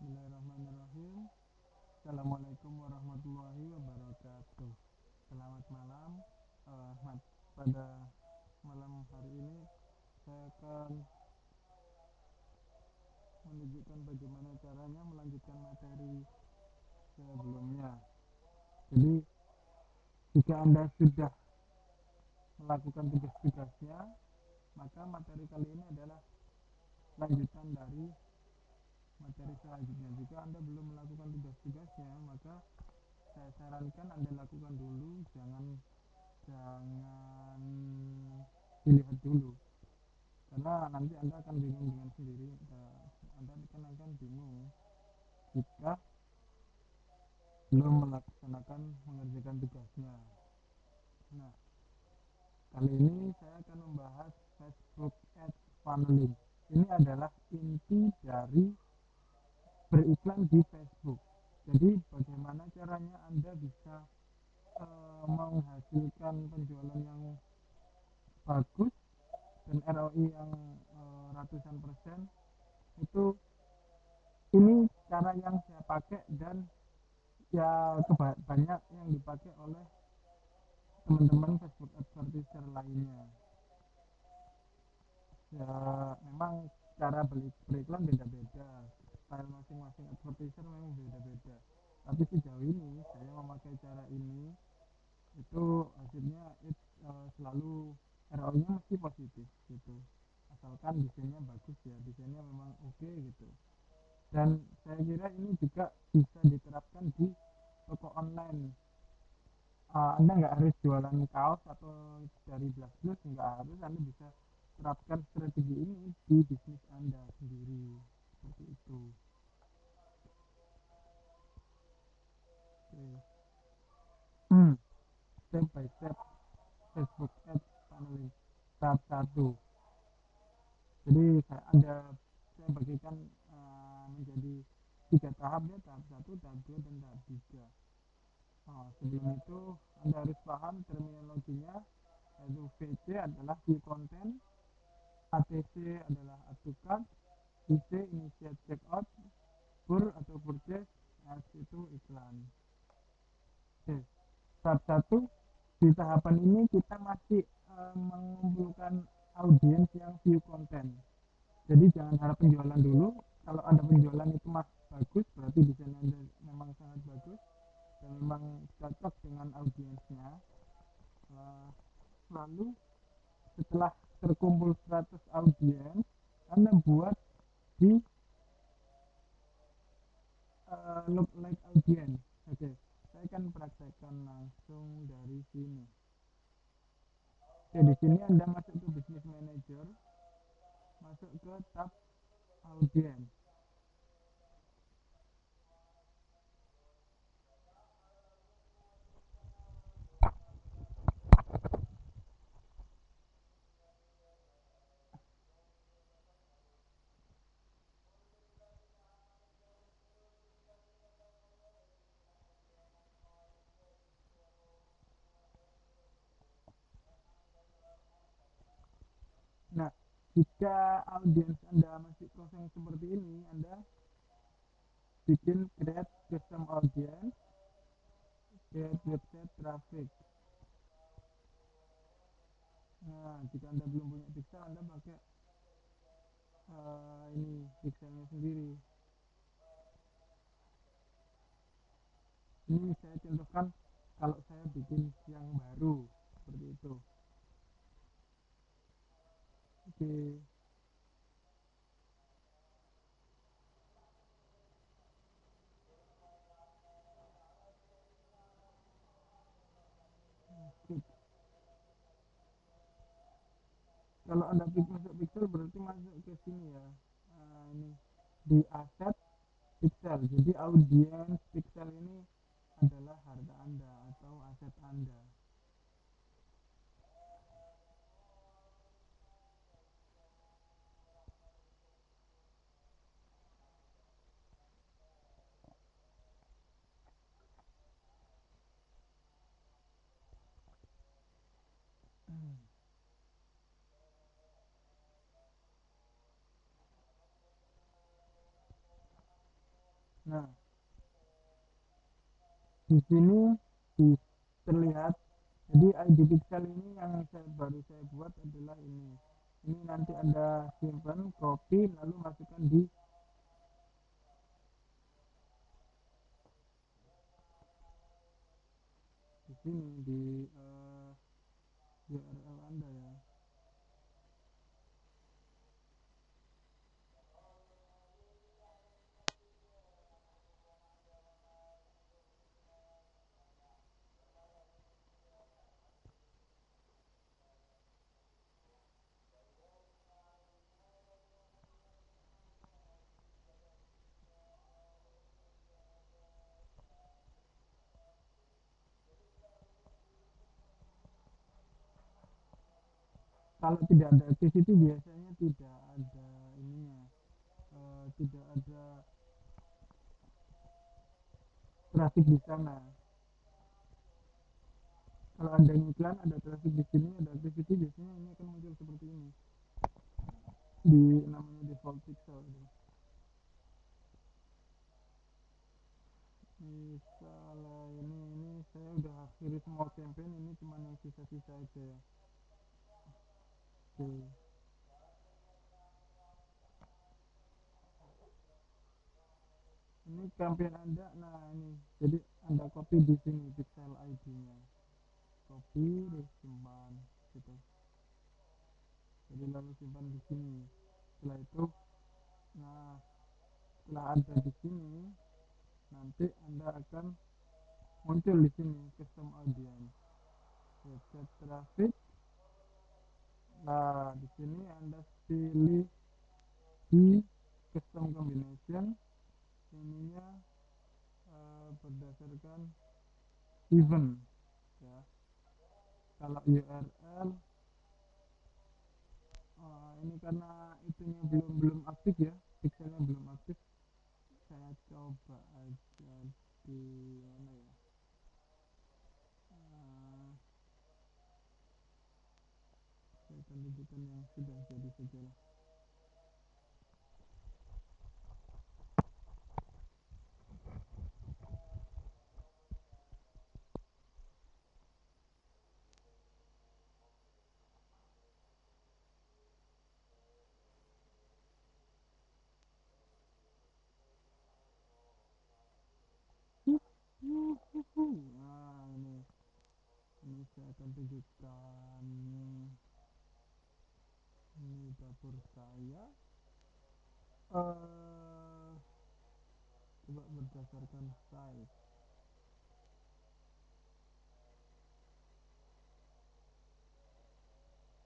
Bismillahirrahmanirrahim. Assalamualaikum warahmatullahi wabarakatuh. Selamat malam. Pada malam hari ini saya akan menunjukkan bagaimana caranya melanjutkan materi sebelumnya. Jadi jika Anda sudah melakukan tugas-tugasnya, maka materi kali ini adalah lanjutan dari materi selanjutnya. Jika Anda belum melakukan tugas-tugasnya, maka saya sarankan Anda lakukan dulu, jangan dilihat dulu, karena nanti Anda akan bingung dengan sendiri. Anda akan bingung jika belum melaksanakan mengerjakan tugasnya. Nah, kali ini saya akan membahas Facebook Ads Funneling. Ini adalah inti dari beriklan di Facebook. Jadi bagaimana caranya Anda bisa menghasilkan penjualan yang bagus dan ROI yang ratusan persen. Itu ini cara yang saya pakai dan ya banyak yang dipakai oleh teman-teman Facebook advertiser lainnya. Ya memang cara beriklan beda-beda, style masing-masing advertiser memang beda-beda, tapi sejauh ini saya memakai cara ini, itu hasilnya selalu ROI-nya mesti positif gitu, asalkan desainnya bagus, ya desainnya memang oke gitu. Dan saya kira ini juga bisa diterapkan di toko online. Anda nggak harus jualan kaos atau dari BlackBlue, nggak harus. Anda bisa terapkan strategi ini di bisnis Anda sendiri, seperti itu. Oke. Step by step Facebook Ads Funneling tahap 1. Jadi saya bagikan menjadi 3 tahap ya, tahap 1, tahap 2, dan tahap 3. Sebelum itu Anda harus paham terminologinya, yaitu VC adalah view content, ATC adalah add to cart, IC initiate checkout, PUR atau purchase, ads itu iklan. Oke. Tahap 1, di tahapan ini kita masih mengumpulkan audiens yang view content. Jadi jangan harap penjualan dulu. Kalau ada penjualan itu bagus, berarti desain Anda memang sangat bagus dan memang cocok dengan audiensnya. Lalu setelah terkumpul 100 audiens, Anda buat di look like audience. Oke, saya akan praktekkan langsung dari sini. Oke, di sini Anda masuk ke Business Manager, masuk ke tab audience. Nah, jika audiens Anda masih kosong seperti ini, Anda bikin create custom audience, create website traffic. Nah, jika Anda belum punya pixel, Anda pakai ini pixelnya sendiri. Ini saya contohkan kalau saya bikin yang baru seperti itu. Oke. Kalau Anda masuk pixel berarti masuk ke sini ya. Ini di aset pixel. Jadi audiens pixel ini adalah harga Anda atau aset Anda. Nah, di sini terlihat, jadi ID pixel ini yang baru saya buat adalah ini nanti Anda simpan, copy, lalu masukkan di sini di URL Anda ya. Kalau tidak ada activity biasanya tidak ada ininya, tidak ada traffic di sana. Kalau ada iklan, ada traffic di sini, ada activity, biasanya ini akan muncul seperti ini di namanya default pixel. Misalnya ini saya udah akhiri semua campaign, ini cuma yang sisa-sisa aja ya. Oke. Ini campaign Anda, nah ini jadi Anda copy di sini pixel ID-nya, copy terus simpan gitu. Jadi lalu simpan di sini. Setelah itu, nah setelah ada di sini, nanti Anda akan muncul di sini custom audience, set traffic. Nah di sini Anda pilih di custom combination, ininya berdasarkan event ya. Kalau URL ini karena itunya belum aktif ya, pixelnya belum aktif, saya coba aja di mana ya, saya akan tunjukkan yang sudah jadi saja lah. Nah ini saya akan tunjukkan, ini dapur saya, coba berdasarkan size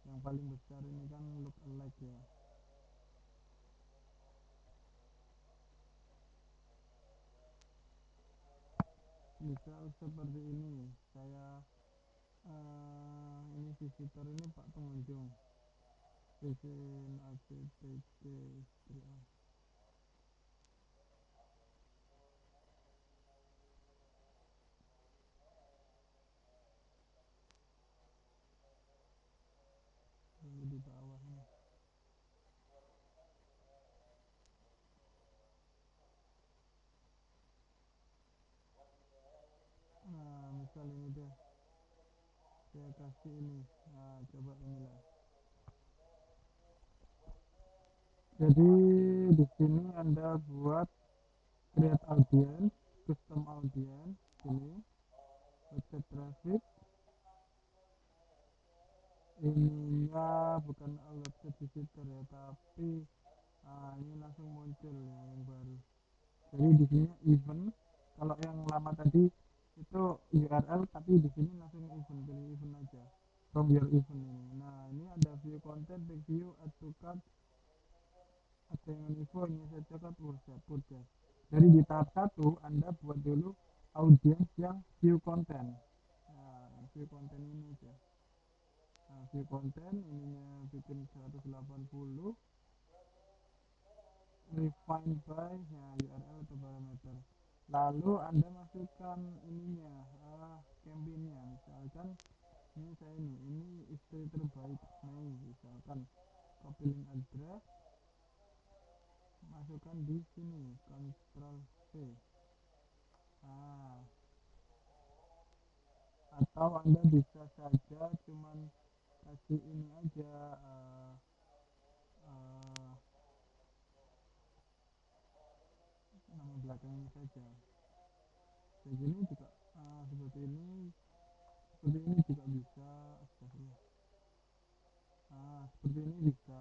yang paling besar ini kan look alike ya. Misal seperti ini, saya ini visitor, ini Pak pengunjung, visit ACTT 3A. Ini di bawah ini. Nah misal ini deh, saya kasih ini, nah coba inilah. Jadi di sini Anda buat create audience, custom audience, ini website traffic, ininya bukan website visitor ya, tapi ini langsung muncul ya yang baru. Jadi di sini event, kalau yang lama tadi itu URL, tapi di sini langsung event, pilih event aja from your event ini. Nah ini ada view content, review, add to cart, ada yang info, ini saya coklat podcast. Jadi di tahap 1 Anda buat dulu audience yang view content. Nah, view content ini aja. Nah, view content ininya bikin 180, refine by ya, URL atau parameter. Lalu Anda masukkan ininya, campaignnya. Misalkan ini saya ini istri terbaik Mei, misalkan copy link address. masukkan di sini, Ctrl C. Nah, atau Anda bisa saja cuman kasih ini aja, uh, nama belakangnya saja. Kayak gini juga, seperti ini juga bisa. Astagfirullah. Seperti ini bisa.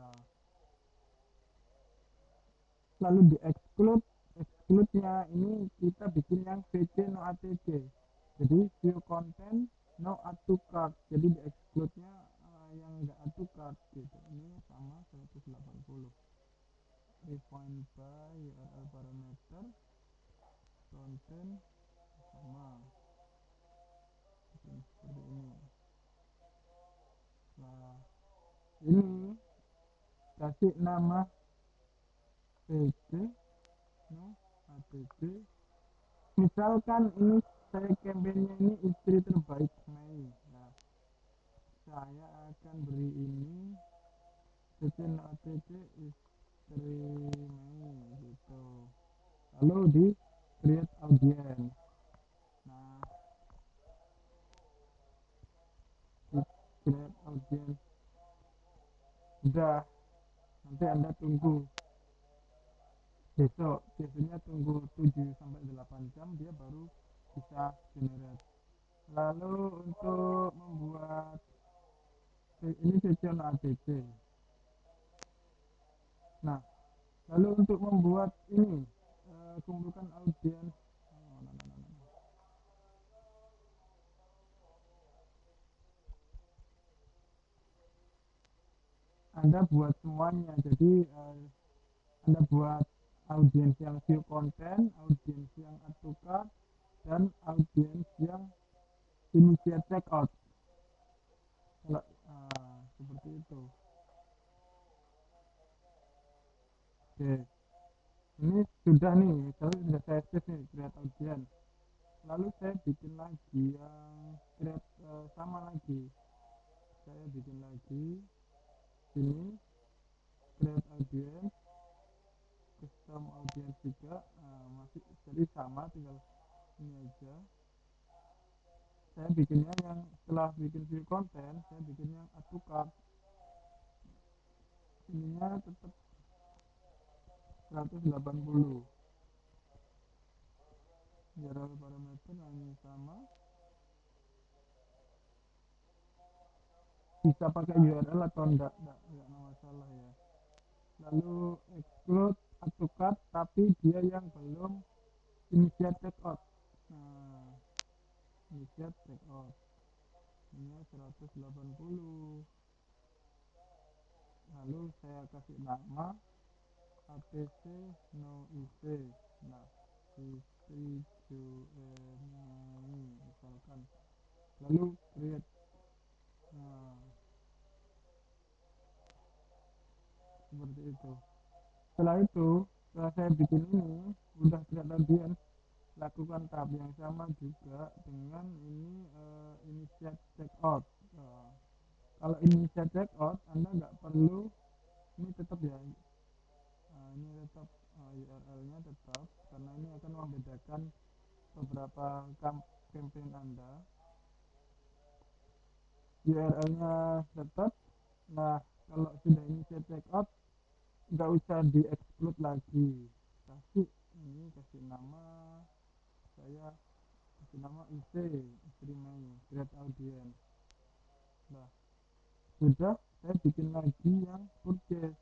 Lalu di exclude-nya ini kita bikin yang VC no ATC. Jadi view content no add to cart. Jadi di exclude-nya yang enggak add to cart gitu. Ini sama 180. Refine by URL parameter content sama seperti ini. Nah, ini kasih nama VC no ATC. Misalkan ini saya campaignnya ini istri terbaik Mei. Nah, saya akan beri ini VC no ATC istri Mei gitu. Lalu di create audience. Nah, di create audience udah, nanti Anda tunggu besok, biasanya tunggu 7 sampai 8 jam dia baru bisa generate. Lalu untuk membuat ini session ADC. Nah, lalu untuk membuat ini kumpulkan audiens. Anda buat semuanya. Jadi Anda buat audiens yang view content, audiens yang add to cart, dan audiens yang initiate checkout. Kalau seperti itu. Oke, ini sudah nih, misalnya sudah saya save nih create audience. Lalu saya bikin lagi yang create sama lagi. Saya bikin lagi sini create audience, custom audience juga, masih jadi sama, tinggal ini aja. Saya bikinnya yang setelah bikin view content, saya bikin yang add to cart. Ininya tetap 180. URL parameter hanya sama. Bisa pakai URL atau enggak masalah ya. Lalu exclude add to cart, tapi dia yang belum initiate checkout. Nah, initiate checkout ini 180. Lalu saya kasih nama ATC no IC. Nah, istri misalkan. Lalu create. Nah, seperti itu. Setelah saya bikin ini udah create audience, lakukan tahap yang sama juga dengan ini initiate checkout. Kalau initiate checkout Anda nggak perlu ini tetap ya, ini tetap URL-nya tetap, karena ini akan membedakan beberapa campaign Anda. URL-nya tetap. Nah, kalau sudah initiate checkout nggak usah di exclude lagi, kasih nama, saya kasih nama IC istri Mei, create audience. Nah, sudah, saya bikin lagi yang purchase.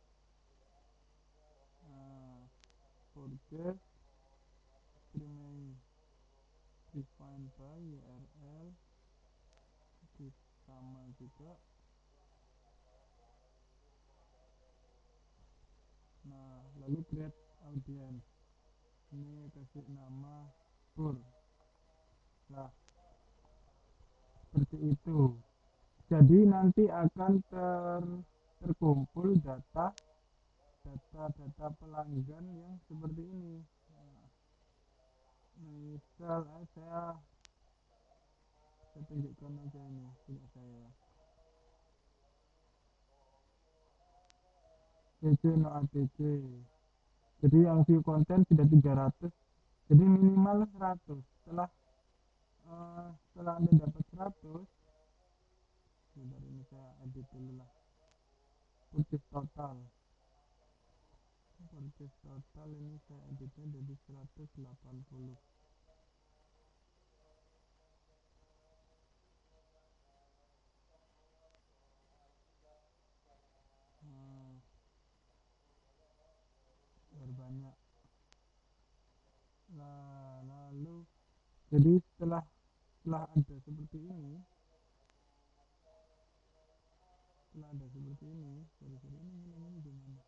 Nah, purchase istri Mei, define by URL sama juga. Nah, lalu create audience, ini kasih nama pur. Nah, seperti itu. Jadi nanti akan terkumpul data pelanggan yang seperti ini. Nah, misal saya tunjukkan aja ini punya saya. CC no ATC. Jadi yang view konten sudah 300, jadi minimal 100. Setelah Anda dapat 100, sebentar ini saya edit dulu lah. Purchase total ini saya editnya jadi 180. Nah, banyak. Lalu jadi setelah ada seperti ini, sorry ini gimana?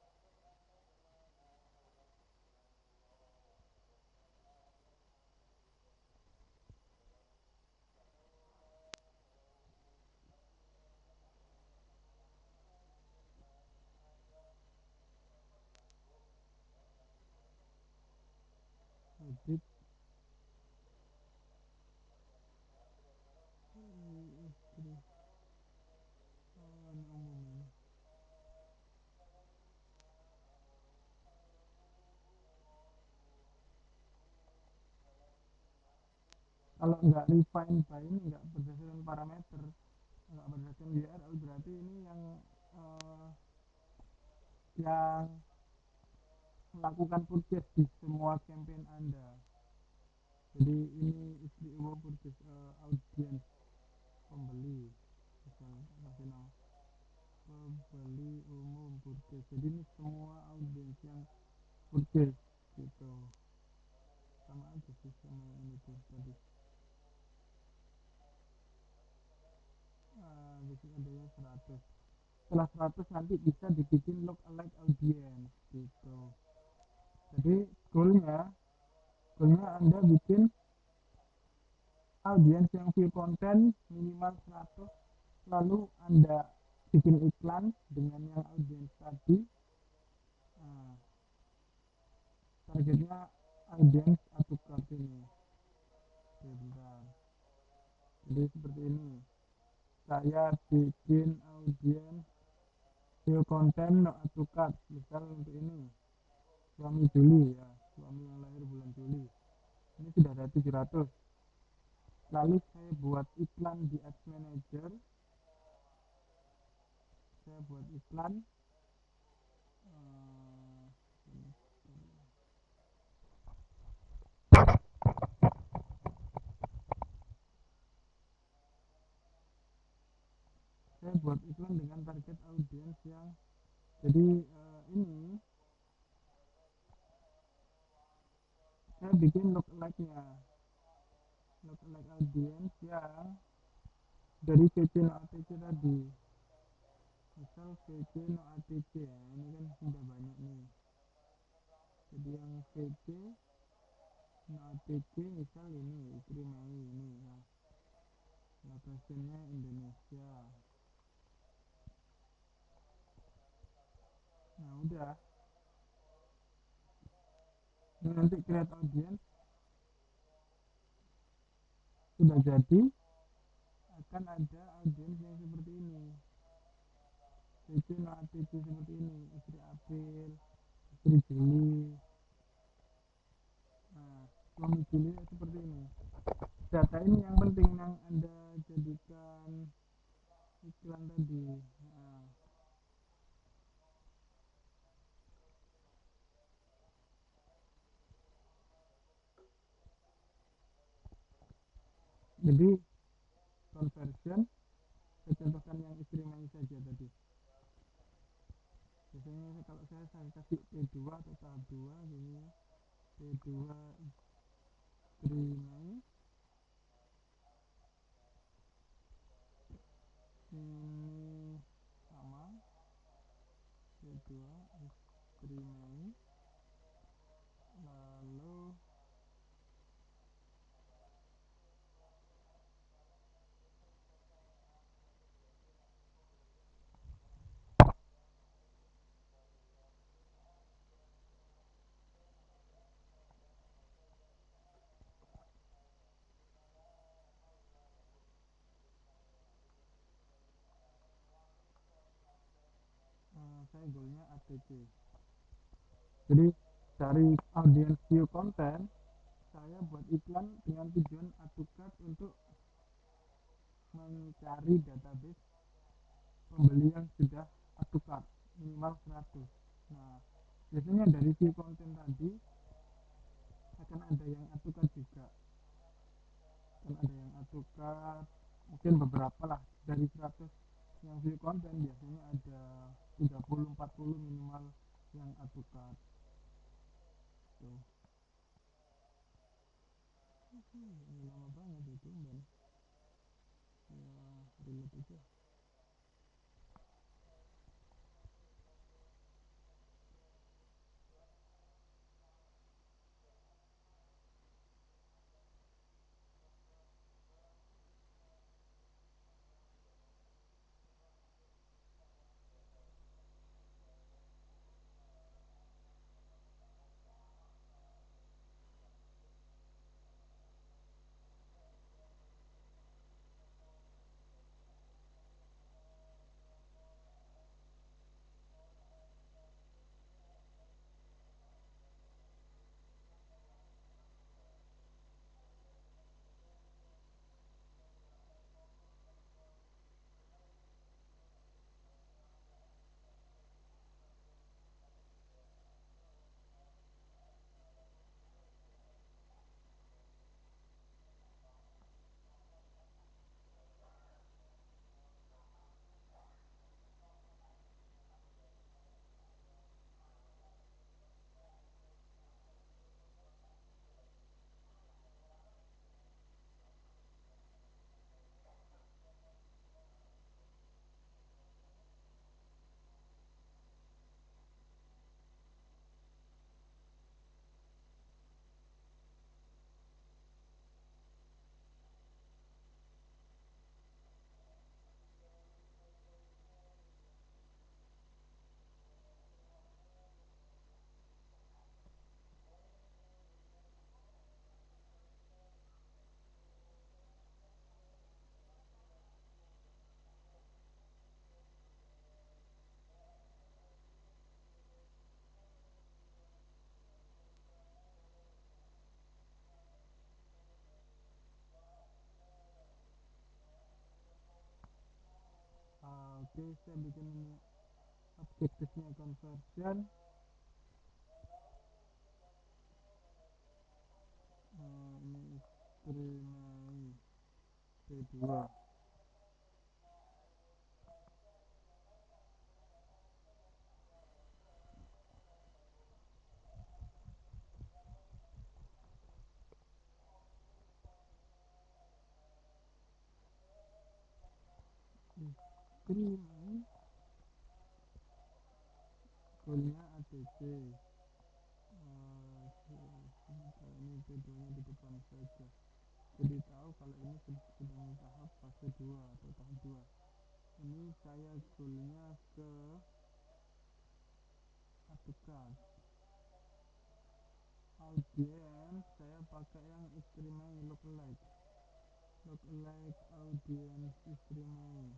Edit istri, ini umum ini. Kalau nggak refine by ini, nggak berdasarkan parameter, nggak berdasarkan URL, berarti ini eh, yang melakukan purchase di semua campaign Anda. Jadi ini istri umum purchase, audience pembeli, misalnya kasih nama pembeli umum purchase. Jadi ini semua audience yang purchase gitu, sama aja sih sama yang ini tuh tadi. Bikin adanya 100. Setelah 100 nanti bisa dibikin lookalike audience gitu. Jadi goalnya Anda bikin audiens yang view konten minimal 100, lalu Anda bikin iklan dengan yang audiens tadi. Nah, targetnya audiens atau card ini. Oke, bentar. Jadi seperti ini, saya bikin audiens view konten no atau card, misal untuk ini suami Juli, ya, suami yang lahir bulan Juli, ini sudah ada 700. Lalu saya buat iklan di Ads Manager, saya buat iklan, eh, saya buat iklan dengan target audiens yang, jadi ini saya bikin lookalike-nya, lookalike audiens yang dari VC no ATC tadi, misal VC no ATC ya, ini kan sudah banyak nih. Jadi yang VC no ATC misal ini istri Mei ini ya, lokasinya Indonesia. Nah udah, ini nanti create audience sudah jadi, akan ada audiens yang seperti ini, VC no ATC seperti ini, istri April, istri Juli. Nah, suami Juli seperti ini. Data ini yang penting yang Anda jadikan iklan tadi. Nah, jadi conversion, saya contohkan yang istri Mei saja tadi. Biasanya kalau saya kasih P2 atau tahap 2 gitu ya. P2 istri Mei, ini sama P2 istri Mei, lalu saya goalnya ATC. Jadi dari audience view konten saya buat iklan dengan tujuan AdToCart untuk mencari database pembeli yang sudah AdToCart minimal 100. Nah, biasanya dari view konten tadi akan ada yang AdToCart juga, akan ada yang AdToCart mungkin beberapa lah dari 100 yang view konten biasanya ada 30-40 minimal yang AdToCart tuh. Ini lama banget itu dan ya relate aja. Oke, saya bikin ini objektifnya conversion. Ini estimasi P2. Estimasi goalnya ATC. Ini P2 nya di depan saja, jadi tahu kalau ini sedang tahap fase 2 atau tahap 2. Ini saya goalnya ke AdToCart. Audience saya pakai yang estimasi lookalike audience estimasi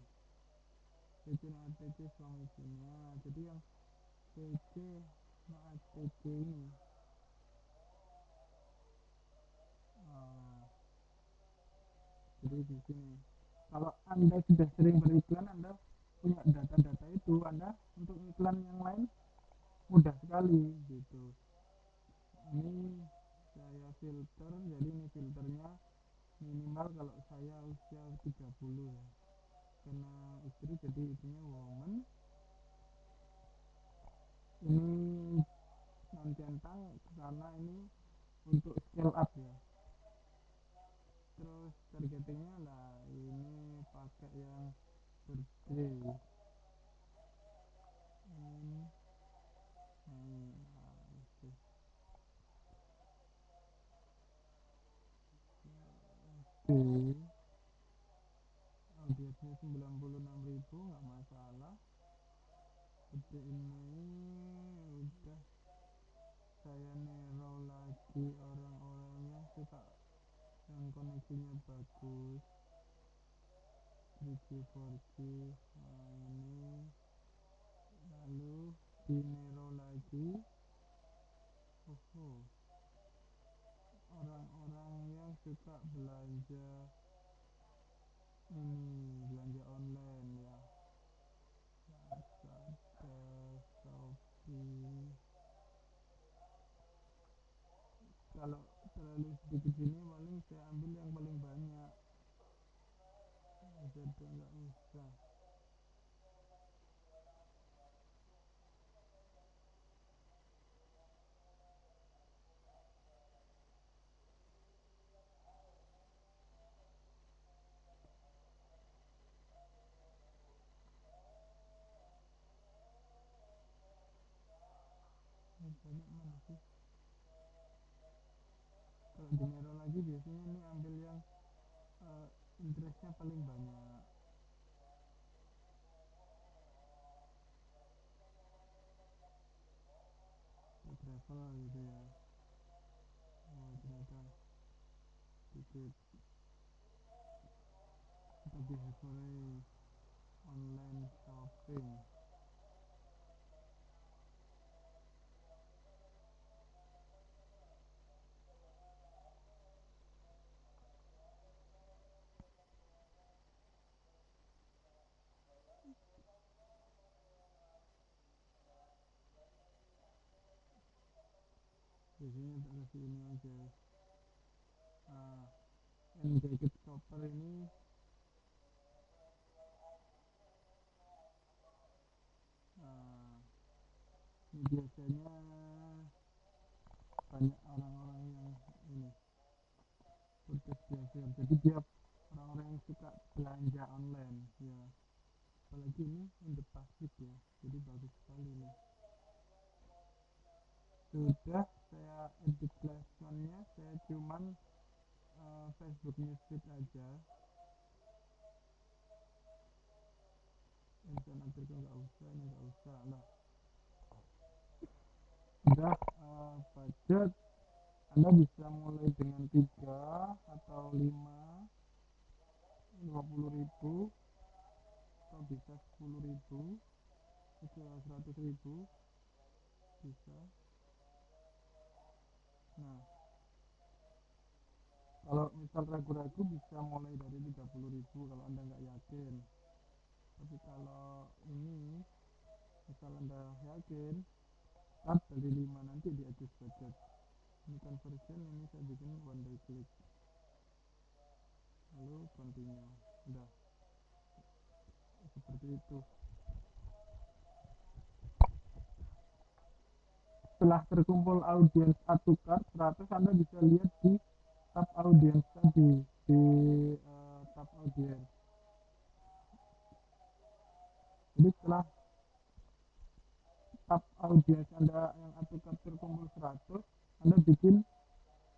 bikin ATC fungsinya, jadi yang PC no ATC ini. Ah, jadi di sini kalau anda sudah sering beriklan, anda punya data-data itu, anda untuk iklan yang lain mudah sekali gitu. Ini saya filter, jadi ini filternya minimal kalau saya usia 30 ya, karena istri jadi itunya woman. Ini non centang karena ini untuk scale up ya. Terus targetingnya lah ini pakai yang birthday ini. Nah, itu oke, audiensnya 96.000 nggak masalah. Gede ini udah, saya narrow lagi orang-orangnya suka yang koneksinya bagus 3G 4G. Nah, ini lalu di narrow lagi Oh, orang-orang yang suka belanja ini, belanja online ya, Lazada, Shopee. Kalau terlalu sedikit ini paling saya ambil yang paling banyak. Lazada nggak usah. Banyak mana sih? Kalau dinero lagi biasanya ini ambil yang interestnya paling banyak. Di travel gitu ya. Oh ternyata tiket lebih sore online shopping. Biasanya tak kasih ini aja. Ah, yang jaket koper ini ah, ini biasanya banyak orang-orang yang ini berkesjahteraan. Jadi dia orang-orang yang suka belanja online ya. Apalagi ini in the plastic ya. Jadi bagus sekali nih. Sudah saya edit placementnya, saya cuman Facebook newsfeed aja. Instant artikel nggak usah, ini nggak usah lah. Udah budget Anda bisa mulai dengan 3 atau 50.000, atau bisa 10.000, bisa 100.000 bisa. Nah, kalau misal ragu-ragu bisa mulai dari 30.000 kalau Anda nggak yakin. Tapi kalau ini misal Anda yakin, start dari 5, nanti di adjust budget. Ini conversion, ini saya bikin one day click, lalu continue. Udah seperti itu. Setelah terkumpul audiens Atukar 100, Anda bisa lihat di tab audiens tadi, di tab audiens. Jadi setelah tab audiens Anda yang Atukar terkumpul 100, Anda bikin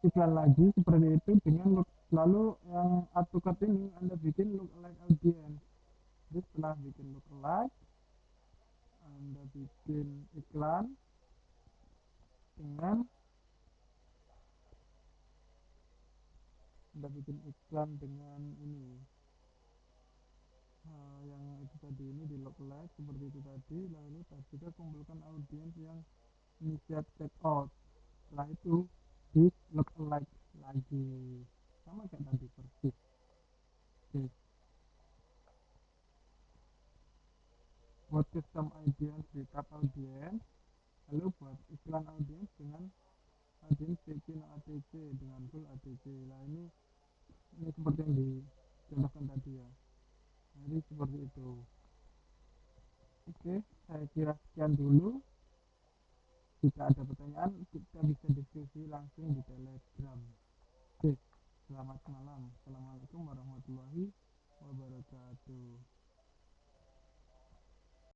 iklan lagi seperti itu dengan look, lalu yang Atukar ini Anda bikin look like audience. Jadi setelah bikin look like, Anda bikin iklan dengan ini yang itu tadi, ini di look like seperti itu tadi, lalu juga kumpulkan audiens yang initiate check out. Setelah itu di look like lagi sama kayak tadi persis. Oke. Buat custom audience di tab audience, lalu buat iklan audience dengan audience CC no ATC dengan full ATC. Nah ini seperti yang dicontohkan tadi ya. Jadi seperti itu. Oke, saya kira sekian dulu. Jika ada pertanyaan, kita bisa diskusi langsung di Telegram. Oke, selamat malam. Assalamualaikum warahmatullahi wabarakatuh.